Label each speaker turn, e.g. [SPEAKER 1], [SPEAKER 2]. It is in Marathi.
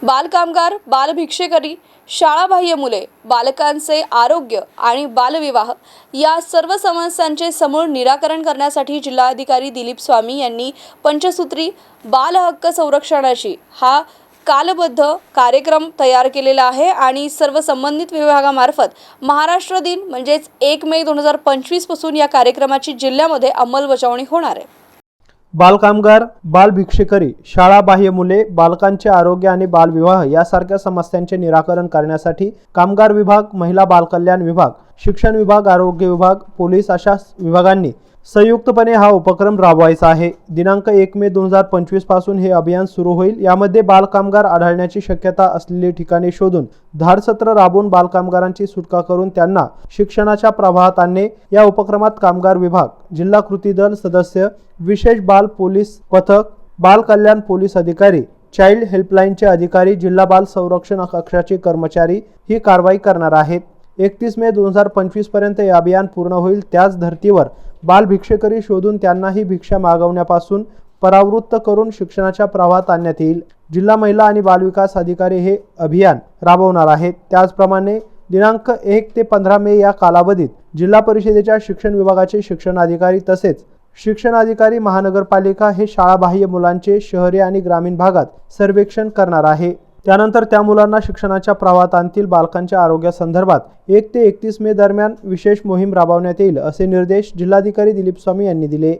[SPEAKER 1] बालकामगार, बालभिक्षेकरी, शाळाबाह्य मुले, बालकांचे आरोग्य आणि बालविवाह या सर्व समस्यांचे समूळ निराकरण करण्यासाठी जिल्हाधिकारी दिलीप स्वामी यांनी पंचसूत्री बाल हक्क संरक्षणाची हा कालबद्ध कार्यक्रम तयार केलेला आहे आणि सर्व संबंधित विभागामार्फत महाराष्ट्र दिन म्हणजेच 1 मे 2025 पासून या कार्यक्रमाची जिल्ह्यामध्ये अंमलबजावणी होणार आहे।
[SPEAKER 2] बालकामगार, बालभिक्षेकरी, शाळाबाह्य मुले, बालकांचे आरोग्य आणि बालविवाह यासारख्या समस्यांचे निराकरण करण्यासाठी कामगार विभाग, महिला बालकल्याण विभाग, शिक्षण विभाग, आरोग्य विभाग, पोलीस अशा विभागांनी संयुक्तपणे हा उपक्रम राबवायचा आहे। दिनांक 1 मे 2025 पासून हे अभियान सुरू होईल। यामध्ये बालकामगार आढळण्याची शक्यता असलेली ठिकाणे शोधून धाडसत्र राबवून बालकामगारांची सुटका करून त्यांना शिक्षणाच्या प्रवाहात आणणे। या उपक्रमात कामगार विभाग, जिल्हा कृती दल सदस्य, विशेष बाल पोलीस पथक, बाल कल्याण पोलीस अधिकारी, चाइल्ड हेल्पलाइनचे अधिकारी, जिल्हा बाल संरक्षण कक्षाचे कर्मचारी ही कारवाई करणार आहेत। 31 मे 2025 पर्यंत हे अभियान पूर्ण होईल। त्याच धर्तीवर बाल भिक्षेकरी शोधून त्यांनाही भिक्षा मागवण्यापासून परावृत्त करून शिक्षणाच्या प्रवाहात आणण्यात येईल। जिल्हा महिला आणि बालविकास अधिकारी हे अभियान राबवणार आहेत। त्याचप्रमाणे दिनांक 1 ते 15 मे या कालावधीत जिल्हा परिषदेच्या शिक्षण विभागाचे शिक्षणाधिकारी तसेच शिक्षणाधिकारी महानगरपालिका हे शाळाबाह्य मुलांचे शहरी आणि ग्रामीण भागात सर्वेक्षण करणार आहे। त्यानंतर त्या मुलांना शिक्षणाच्या प्रवाहात आणतील। बालकांच्या आरोग्यासंदर्भात 1 ते 31 मे दरम्यान विशेष मोहीम राबवण्यात येईल असे निर्देश जिल्हाधिकारी दिलीप स्वामी यांनी दिले।